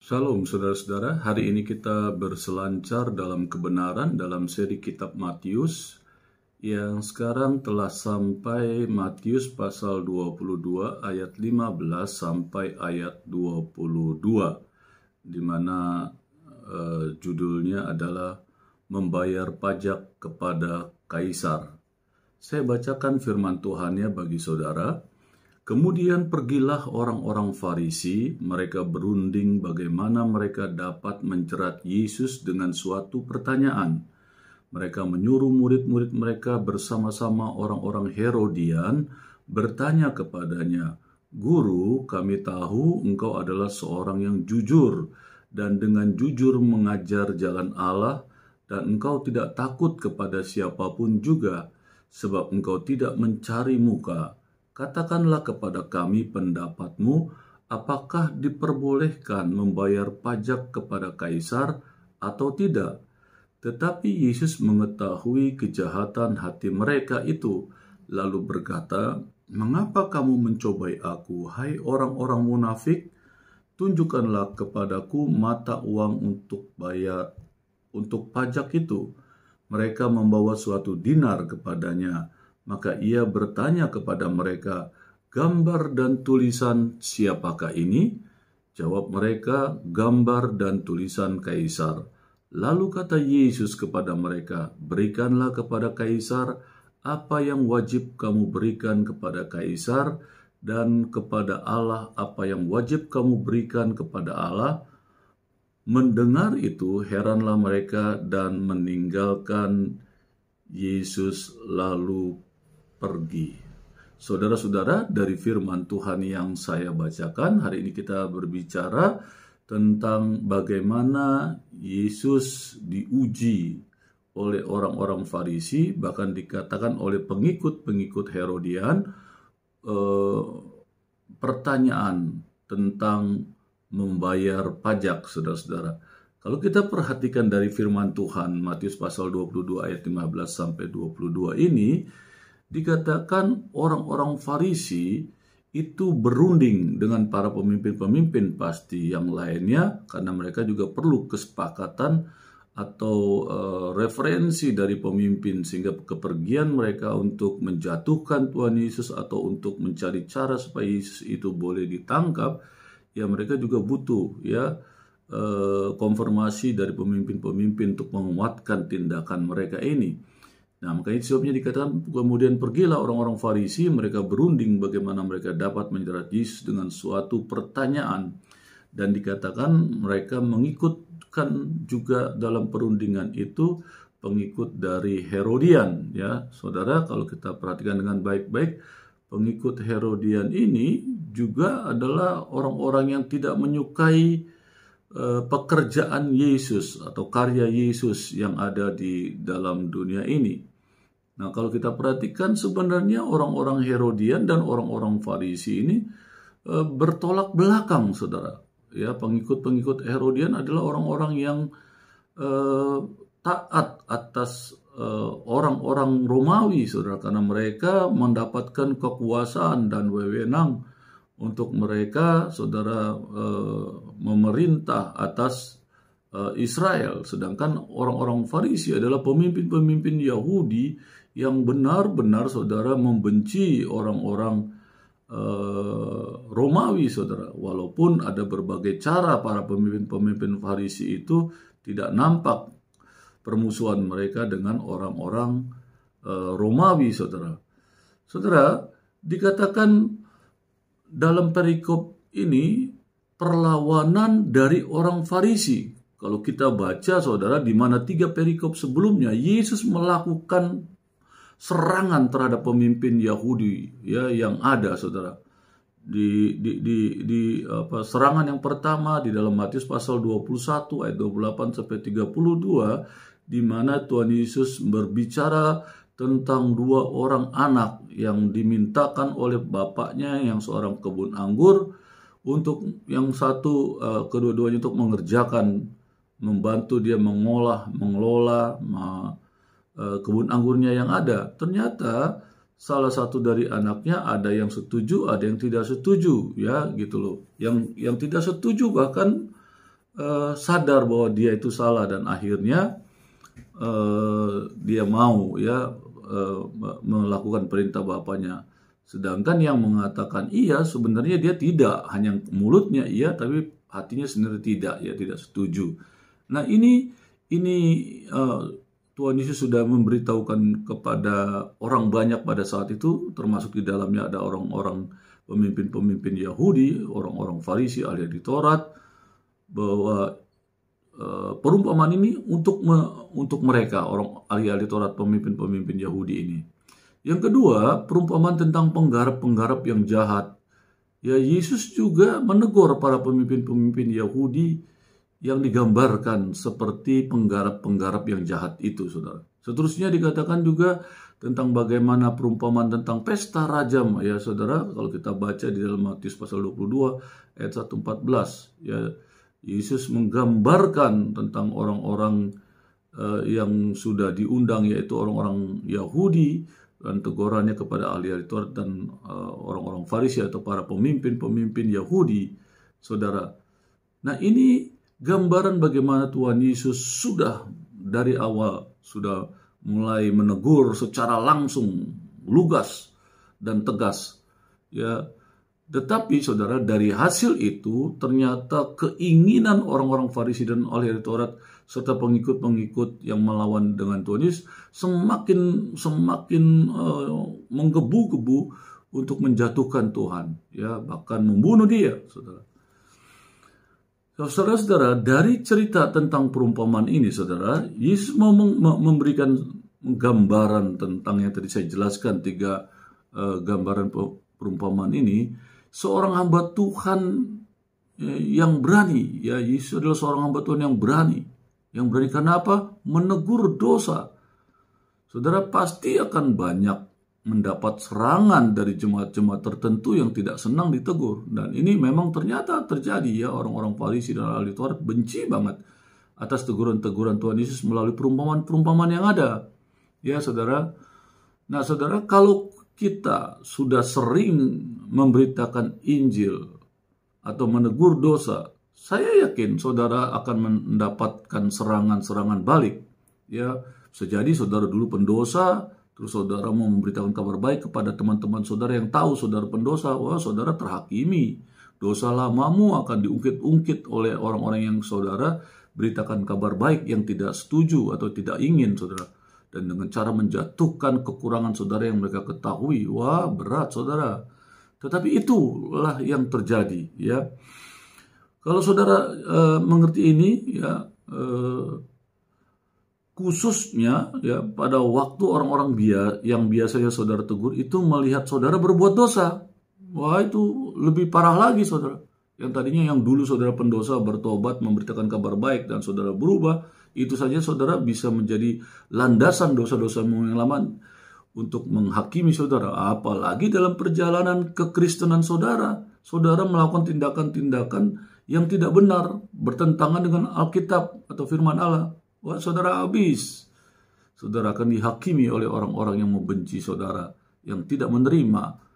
Shalom saudara-saudara, hari ini kita berselancar dalam kebenaran dalam seri kitab Matius yang sekarang telah sampai Matius pasal 22 ayat 15 sampai ayat 22 di mana judulnya adalah membayar pajak kepada kaisar. Saya bacakan firman Tuhannya bagi saudara. Kemudian pergilah orang-orang Farisi, mereka berunding bagaimana mereka dapat menjerat Yesus dengan suatu pertanyaan. Mereka menyuruh murid-murid mereka bersama-sama orang-orang Herodian bertanya kepadanya, "Guru, kami tahu engkau adalah seorang yang jujur dan dengan jujur mengajar jalan Allah dan engkau tidak takut kepada siapapun juga, sebab engkau tidak mencari muka. Katakanlah kepada kami pendapatmu, apakah diperbolehkan membayar pajak kepada kaisar atau tidak?" Tetapi Yesus mengetahui kejahatan hati mereka itu, lalu berkata, "Mengapa kamu mencobai aku, hai orang-orang munafik? Tunjukkanlah kepadaku mata uang untuk pajak itu." Mereka membawa suatu dinar kepadanya. Maka ia bertanya kepada mereka, "Gambar dan tulisan siapakah ini?" Jawab mereka, "Gambar dan tulisan kaisar." Lalu kata Yesus kepada mereka, "Berikanlah kepada kaisar apa yang wajib kamu berikan kepada kaisar, dan kepada Allah apa yang wajib kamu berikan kepada Allah." Mendengar itu, heranlah mereka dan meninggalkan Yesus lalu pergi. Saudara-saudara, dari firman Tuhan yang saya bacakan, hari ini kita berbicara tentang bagaimana Yesus diuji oleh orang-orang Farisi, bahkan dikatakan oleh pengikut-pengikut Herodian, pertanyaan tentang membayar pajak, saudara-saudara. Kalau kita perhatikan dari firman Tuhan, Matius pasal 22 ayat 15 sampai 22 ini, dikatakan orang-orang Farisi itu berunding dengan para pemimpin-pemimpin pasti yang lainnya, karena mereka juga perlu kesepakatan atau referensi dari pemimpin, sehingga kepergian mereka untuk menjatuhkan Tuhan Yesus atau untuk mencari cara supaya Yesus itu boleh ditangkap, ya mereka juga butuh konfirmasi dari pemimpin-pemimpin untuk menguatkan tindakan mereka ini. Nah, makanya sebabnya dikatakan kemudian pergilah orang-orang Farisi, mereka berunding bagaimana mereka dapat menjerat Yesus dengan suatu pertanyaan. Dan dikatakan mereka mengikutkan juga dalam perundingan itu pengikut dari Herodian. Ya, saudara, kalau kita perhatikan dengan baik-baik, pengikut Herodian ini juga adalah orang-orang yang tidak menyukai pekerjaan Yesus atau karya Yesus yang ada di dalam dunia ini. Nah, kalau kita perhatikan sebenarnya orang-orang Herodian dan orang-orang Farisi ini bertolak belakang, saudara. Ya, pengikut-pengikut Herodian adalah orang-orang yang taat atas orang-orang Romawi, saudara, karena mereka mendapatkan kekuasaan dan wewenang untuk mereka, saudara, memerintah atas Israel. Sedangkan orang-orang Farisi adalah pemimpin-pemimpin Yahudi yang benar-benar, saudara, membenci orang-orang Romawi, saudara. Walaupun ada berbagai cara para pemimpin-pemimpin Farisi itu tidak nampak permusuhan mereka dengan orang-orang Romawi, saudara. Saudara, dikatakan dalam perikop ini perlawanan dari orang Farisi. Kalau kita baca, saudara, di mana 3 perikop sebelumnya Yesus melakukan serangan terhadap pemimpin Yahudi yang ada, saudara. Serangan yang pertama di dalam Matius pasal 21 ayat 28 sampai 32, di mana Tuhan Yesus berbicara tentang 2 orang anak yang dimintakan oleh bapaknya yang seorang kebun anggur, untuk yang satu kedua-duanya untuk membantu dia mengelola kebun anggurnya yang ada. Ternyata salah satu dari anaknya ada yang setuju, ada yang tidak setuju, ya gitu loh. Yang tidak setuju bahkan sadar bahwa dia itu salah dan akhirnya dia mau ya melakukan perintah bapaknya. Sedangkan yang mengatakan iya sebenarnya dia tidak, hanya mulutnya iya tapi hatinya sebenarnya tidak, ya tidak setuju. Nah ini Tuhan Yesus sudah memberitahukan kepada orang banyak pada saat itu, termasuk di dalamnya ada orang-orang pemimpin-pemimpin Yahudi, orang-orang Farisi, ahli Taurat, bahwa perumpamaan ini untuk mereka, orang ahli Taurat, pemimpin-pemimpin Yahudi ini. Yang kedua, perumpamaan tentang penggarap-penggarap yang jahat. Ya, Yesus juga menegur para pemimpin-pemimpin Yahudi yang digambarkan seperti penggarap-penggarap yang jahat itu, saudara. Seterusnya dikatakan juga tentang bagaimana perumpamaan tentang pesta rajam, ya saudara. Kalau kita baca di dalam Matius pasal 22 ayat 1-14, ya Yesus menggambarkan tentang orang-orang yang sudah diundang, yaitu orang-orang Yahudi, dan tegurannya kepada ahli-ahli Taurat dan orang-orang Farisi atau para pemimpin-pemimpin Yahudi, saudara. Nah ini gambaran bagaimana Tuhan Yesus sudah dari awal sudah mulai menegur secara langsung, lugas dan tegas. Ya, tetapi saudara, dari hasil itu ternyata keinginan orang-orang Farisi dan ahli Taurat serta pengikut-pengikut yang melawan dengan Tuhan Yesus semakin menggebu-gebu untuk menjatuhkan Tuhan, ya bahkan membunuh dia, saudara. Saudara-saudara, dari cerita tentang perumpamaan ini, saudara, Yesus mau memberikan gambaran tentang yang tadi saya jelaskan, 3 gambaran perumpamaan ini. Seorang hamba Tuhan yang berani, ya Yesus adalah seorang hamba Tuhan yang berani. Yang berani karena apa? Menegur dosa. Saudara, pasti akan banyak mendapat serangan dari jemaat-jemaat tertentu yang tidak senang ditegur. Dan ini memang ternyata terjadi, ya. Orang-orang Farisi dan ahli Taurat benci banget atas teguran-teguran Tuhan Yesus melalui perumpamaan-perumpamaan yang ada. Ya, saudara. Nah, saudara, kalau kita sudah sering memberitakan Injil atau menegur dosa, saya yakin saudara akan mendapatkan serangan-serangan balik. Ya, bisa jadi saudara dulu pendosa, terus saudara mau memberitakan kabar baik kepada teman-teman saudara yang tahu saudara pendosa, wah saudara terhakimi. Dosa lamamu akan diungkit-ungkit oleh orang-orang yang saudara beritakan kabar baik yang tidak setuju atau tidak ingin, saudara. Dan dengan cara menjatuhkan kekurangan saudara yang mereka ketahui, wah berat saudara. Tetapi itulah yang terjadi, ya. Kalau saudara mengerti ini, ya, khususnya ya pada waktu orang-orang yang biasanya saudara tegur itu melihat saudara berbuat dosa. Wah, itu lebih parah lagi, saudara. Yang tadinya yang dulu saudara pendosa bertobat, memberitakan kabar baik dan saudara berubah, itu saja saudara bisa menjadi landasan dosa-dosamu yang lama untuk menghakimi saudara. Apalagi dalam perjalanan kekristenan saudara, saudara melakukan tindakan-tindakan yang tidak benar, bertentangan dengan Alkitab atau firman Allah. Wah, saudara habis. Saudara akan dihakimi oleh orang-orang yang membenci saudara, yang tidak menerima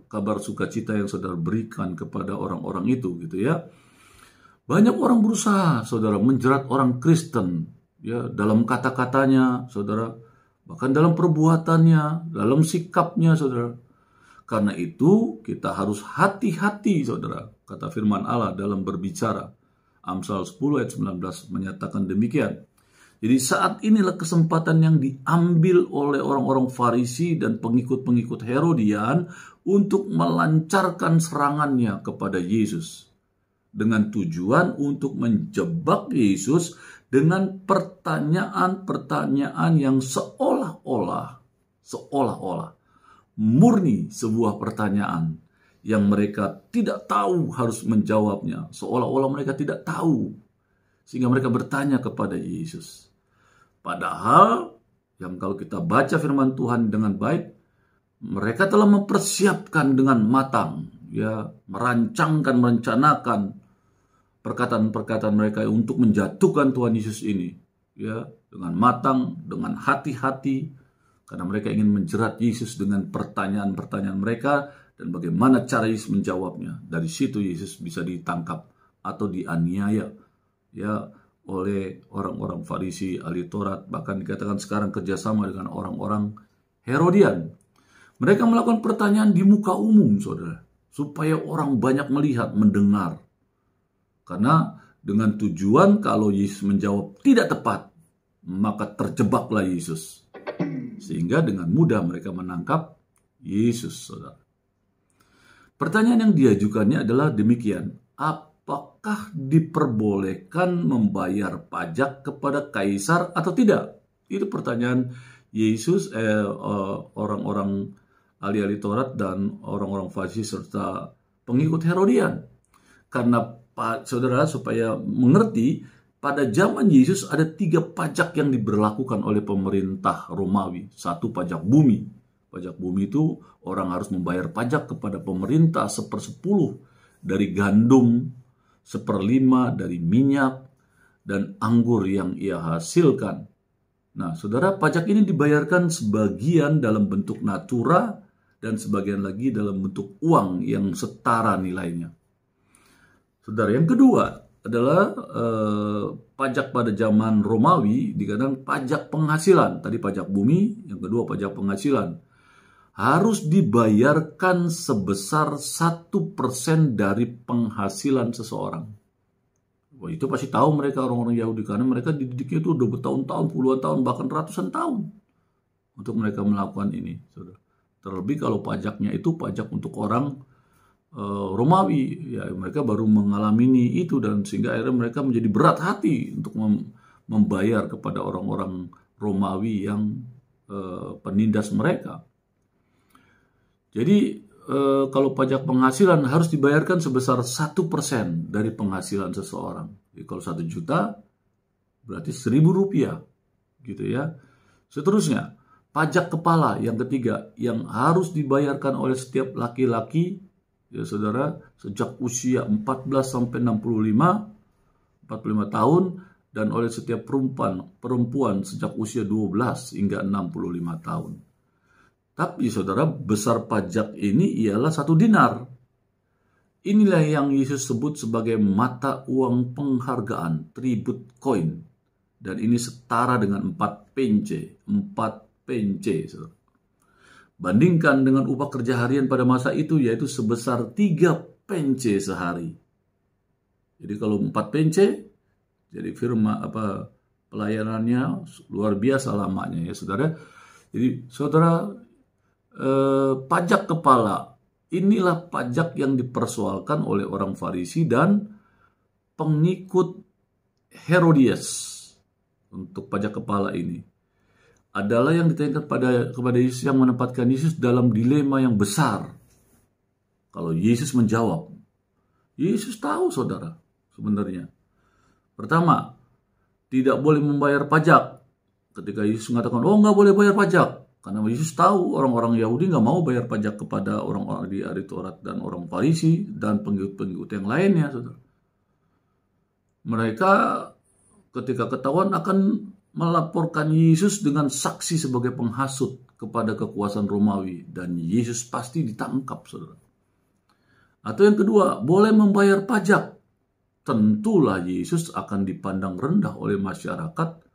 kabar sukacita yang saudara berikan kepada orang-orang itu, gitu ya. Banyak orang berusaha, saudara, menjerat orang Kristen, ya, dalam kata-katanya, saudara, bahkan dalam perbuatannya, dalam sikapnya, saudara. Karena itu kita harus hati-hati, saudara, kata firman Allah dalam berbicara. Amsal 10 ayat 19 menyatakan demikian. Jadi saat inilah kesempatan yang diambil oleh orang-orang Farisi dan pengikut-pengikut Herodian untuk melancarkan serangannya kepada Yesus. Dengan tujuan untuk menjebak Yesus dengan pertanyaan-pertanyaan yang seolah-olah murni sebuah pertanyaan yang mereka tidak tahu harus menjawabnya, seolah-olah mereka tidak tahu, sehingga mereka bertanya kepada Yesus. Padahal yang kalau kita baca firman Tuhan dengan baik, mereka telah mempersiapkan dengan matang, ya, merencanakan perkataan-perkataan mereka untuk menjatuhkan Tuhan Yesus ini, ya, dengan matang, dengan hati-hati, karena mereka ingin menjerat Yesus dengan pertanyaan-pertanyaan mereka dan bagaimana cara Yesus menjawabnya. Dari situ Yesus bisa ditangkap atau dianiaya ya oleh orang-orang Farisi, ahli Taurat, bahkan dikatakan sekarang kerjasama dengan orang-orang Herodian. Mereka melakukan pertanyaan di muka umum, saudara, supaya orang banyak melihat, mendengar. Karena dengan tujuan kalau Yesus menjawab tidak tepat, maka terjebaklah Yesus. Sehingga dengan mudah mereka menangkap Yesus, saudara. Pertanyaan yang diajukannya adalah demikian. Apakah diperbolehkan membayar pajak kepada kaisar atau tidak? Itu pertanyaan Yesus, orang-orang ahli-ahli Taurat dan orang-orang Farisi serta pengikut Herodian. Karena saudara supaya mengerti, pada zaman Yesus ada 3 pajak yang diberlakukan oleh pemerintah Romawi. 1 pajak bumi. Pajak bumi itu orang harus membayar pajak kepada pemerintah 1/10 dari gandum, 1/5 dari minyak, dan anggur yang ia hasilkan. Nah, saudara, pajak ini dibayarkan sebagian dalam bentuk natura dan sebagian lagi dalam bentuk uang yang setara nilainya. Saudara, yang kedua adalah pajak pada zaman Romawi, dikatakan pajak penghasilan. Tadi pajak bumi, yang kedua pajak penghasilan. Harus dibayarkan sebesar 1% dari penghasilan seseorang. Wah, itu pasti tahu mereka orang-orang Yahudi, karena mereka dididiknya itu udah bertahun-tahun, puluhan tahun, bahkan ratusan tahun untuk mereka melakukan ini. Terlebih kalau pajaknya itu pajak untuk orang Romawi, ya mereka baru mengalami itu, dan sehingga akhirnya mereka menjadi berat hati untuk membayar kepada orang-orang Romawi yang penindas mereka. Jadi kalau pajak penghasilan harus dibayarkan sebesar 1% dari penghasilan seseorang. Jadi kalau 1 juta berarti 1.000 rupiah, gitu ya. Seterusnya, pajak kepala yang ketiga yang harus dibayarkan oleh setiap laki-laki, ya saudara, sejak usia 14 sampai 45 tahun, dan oleh setiap perempuan sejak usia 12 hingga 65 tahun. Tapi saudara, besar pajak ini ialah 1 dinar. Inilah yang Yesus sebut sebagai mata uang penghargaan, tribute coin. Dan ini setara dengan 4 pence. 4 pence, saudara. Bandingkan dengan upah kerja harian pada masa itu, yaitu sebesar 3 pence sehari. Jadi kalau 4 pence, jadi pelayanannya luar biasa lamanya, ya saudara. Jadi saudara, pajak kepala inilah pajak yang dipersoalkan oleh orang Farisi dan pengikut Herodias. Untuk pajak kepala ini adalah yang ditanyakan kepada Yesus, yang menempatkan Yesus dalam dilema yang besar. Kalau Yesus menjawab, Yesus tahu saudara sebenarnya. Pertama, tidak boleh membayar pajak. Ketika Yesus mengatakan, nggak boleh bayar pajak. Karena Yesus tahu orang-orang Yahudi nggak mau bayar pajak kepada orang-orang di ahli Taurat dan orang Farisi dan pengikut-pengikut yang lainnya, saudara. Mereka ketika ketahuan akan melaporkan Yesus dengan saksi sebagai penghasut kepada kekuasaan Romawi, dan Yesus pasti ditangkap, saudara. Atau yang kedua, boleh membayar pajak. Tentulah Yesus akan dipandang rendah oleh masyarakat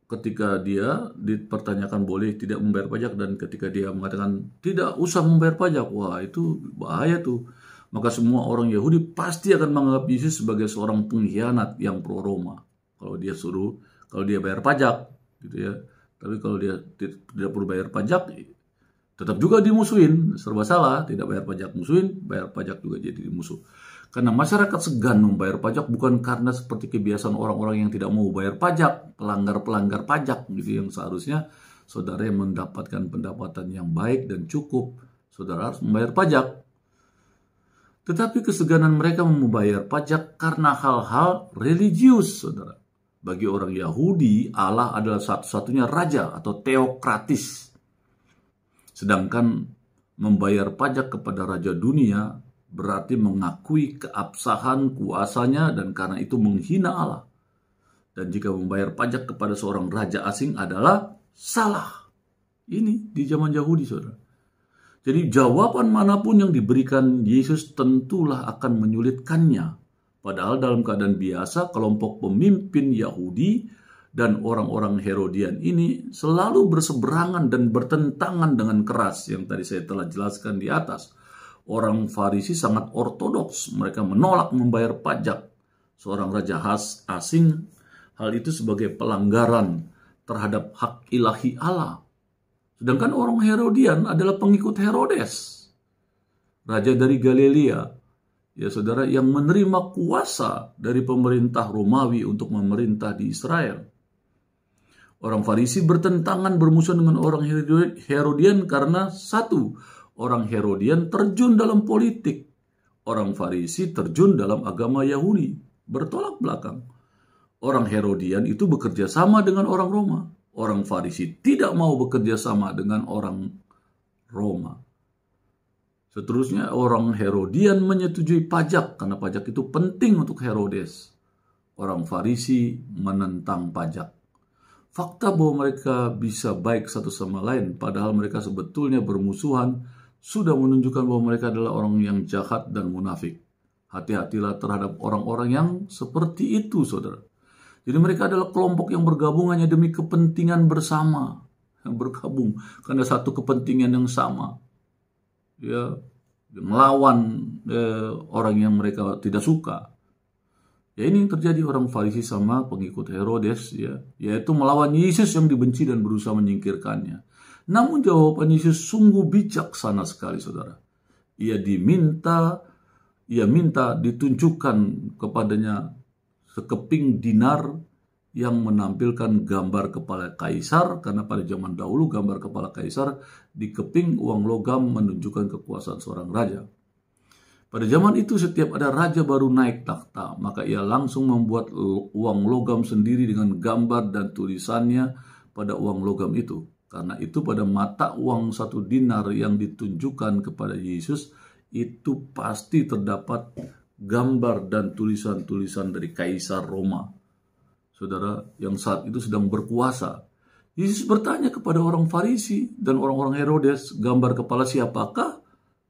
ketika dia dipertanyakan boleh tidak membayar pajak, dan ketika dia mengatakan tidak usah membayar pajak, wah itu bahaya tuh. Maka semua orang Yahudi pasti akan menganggap Yesus sebagai seorang pengkhianat yang pro Roma. Kalau dia bayar pajak, gitu ya. Tapi kalau dia tidak perlu bayar pajak, tetap juga dimusuhin, serba salah. Tidak bayar pajak musuhin, bayar pajak juga jadi musuh. Karena masyarakat segan membayar pajak bukan karena seperti kebiasaan orang-orang yang tidak mau bayar pajak, pelanggar-pelanggar pajak gitu, yang seharusnya saudara yang mendapatkan pendapatan yang baik dan cukup, saudara harus membayar pajak. Tetapi keseganan mereka membayar pajak karena hal-hal religius, saudara. Bagi orang Yahudi, Allah adalah satu-satunya raja atau teokratis. Sedangkan membayar pajak kepada raja dunia berarti mengakui keabsahan kuasanya, dan karena itu menghina Allah. Dan jika membayar pajak kepada seorang raja asing adalah salah. Ini di zaman Yahudi, saudara. Jadi jawaban manapun yang diberikan Yesus tentulah akan menyulitkannya. Padahal dalam keadaan biasa, kelompok pemimpin Yahudi dan orang-orang Herodian ini selalu berseberangan dan bertentangan dengan keras yang tadi saya telah jelaskan di atas. Orang Farisi sangat ortodoks, mereka menolak membayar pajak. Seorang raja asing, hal itu sebagai pelanggaran terhadap hak ilahi Allah. Sedangkan orang Herodian adalah pengikut Herodes, raja dari Galilea, ya saudara, yang menerima kuasa dari pemerintah Romawi untuk memerintah di Israel. Orang Farisi bertentangan bermusuhan dengan orang Herodian karena satu, orang Herodian terjun dalam politik, orang Farisi terjun dalam agama Yahudi, bertolak belakang. Orang Herodian itu bekerja sama dengan orang Roma. Orang Farisi tidak mau bekerja sama dengan orang Roma. Seterusnya, orang Herodian menyetujui pajak karena pajak itu penting untuk Herodes. Orang Farisi menentang pajak. Fakta bahwa mereka bisa baik satu sama lain, padahal mereka sebetulnya bermusuhan, sudah menunjukkan bahwa mereka adalah orang yang jahat dan munafik. Hati-hatilah terhadap orang-orang yang seperti itu, saudara. Jadi mereka adalah kelompok yang bergabung hanya demi kepentingan bersama. Yang bergabung karena satu kepentingan yang sama. Ya, melawan orang yang mereka tidak suka. Ya, ini yang terjadi orang Farisi sama pengikut Herodes, ya, yaitu melawan Yesus yang dibenci dan berusaha menyingkirkannya. Namun jawaban Yesus sungguh bijaksana sekali, saudara. Ia minta ditunjukkan kepadanya sekeping dinar yang menampilkan gambar kepala kaisar, karena pada zaman dahulu gambar kepala kaisar di keping uang logam menunjukkan kekuasaan seorang raja. Pada zaman itu setiap ada raja baru naik takhta, maka ia langsung membuat uang logam sendiri dengan gambar dan tulisannya pada uang logam itu. Karena itu pada mata uang 1 dinar yang ditunjukkan kepada Yesus itu pasti terdapat gambar dan tulisan-tulisan dari Kaisar Roma, saudara, yang saat itu sedang berkuasa. Yesus bertanya kepada orang Farisi dan orang-orang Herodes, gambar kepala siapakah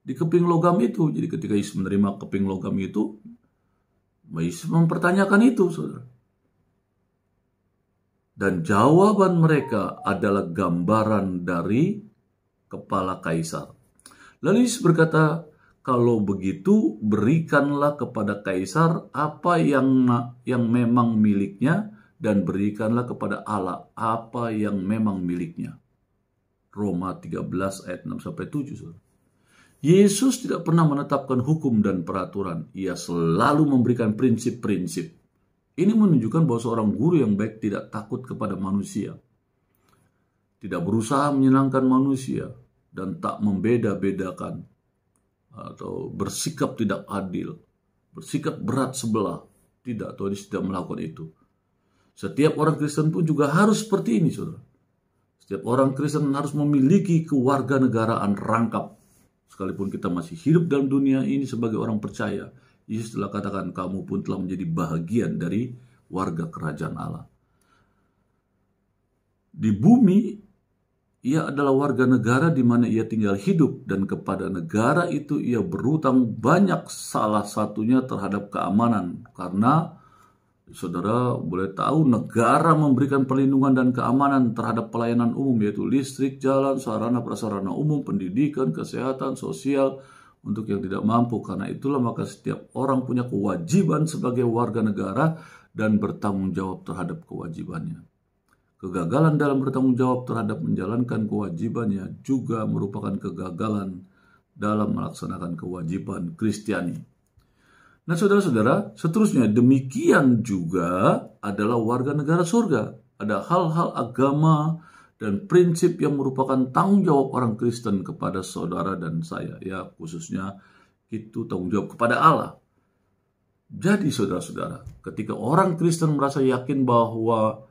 di keping logam itu? Jadi ketika Yesus menerima keping logam itu, Yesus mempertanyakan itu, saudara. Dan jawaban mereka adalah gambaran dari kepala kaisar. Lalu Yesus berkata, kalau begitu, berikanlah kepada kaisar apa yang memang miliknya, dan berikanlah kepada Allah apa yang memang miliknya. Roma 13 ayat 6-7. Yesus tidak pernah menetapkan hukum dan peraturan. Ia selalu memberikan prinsip-prinsip. Ini menunjukkan bahwa seorang guru yang baik tidak takut kepada manusia, tidak berusaha menyenangkan manusia, dan tak membeda-bedakan atau bersikap tidak adil, bersikap berat sebelah. Tidak, Tuhan Yesus tidak melakukan itu. Setiap orang Kristen pun juga harus seperti ini, saudara. Setiap orang Kristen harus memiliki kewarganegaraan rangkap. Sekalipun kita masih hidup dalam dunia ini sebagai orang percaya, Yesus telah katakan, kamu pun telah menjadi bahagian dari warga kerajaan Allah. Di bumi, ia adalah warga negara di mana ia tinggal hidup, dan kepada negara itu ia berutang banyak, salah satunya terhadap keamanan. Karena saudara boleh tahu negara memberikan perlindungan dan keamanan terhadap pelayanan umum, yaitu listrik, jalan, sarana prasarana umum, pendidikan, kesehatan, sosial untuk yang tidak mampu. Karena itulah maka setiap orang punya kewajiban sebagai warga negara dan bertanggung jawab terhadap kewajibannya. Kegagalan dalam bertanggung jawab terhadap menjalankan kewajibannya juga merupakan kegagalan dalam melaksanakan kewajiban Kristiani. Nah, saudara-saudara, seterusnya demikian juga adalah warga negara surga. Ada hal-hal agama dan prinsip yang merupakan tanggung jawab orang Kristen kepada saudara dan saya. Ya, khususnya itu tanggung jawab kepada Allah. Jadi saudara-saudara, ketika orang Kristen merasa yakin bahwa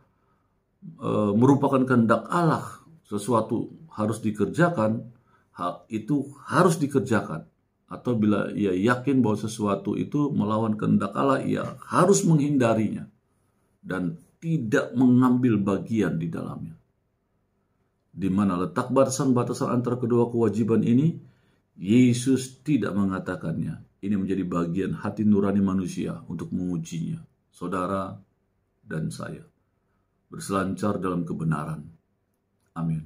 merupakan kehendak Allah, sesuatu harus dikerjakan, hal itu harus dikerjakan. Atau bila ia yakin bahwa sesuatu itu melawan kehendak Allah, ia harus menghindarinya dan tidak mengambil bagian di dalamnya. Di mana letak batasan-batasan antara kedua kewajiban ini? Yesus tidak mengatakannya. Ini menjadi bagian hati nurani manusia untuk mengujinya. Saudara dan saya berselancar dalam kebenaran. Amin.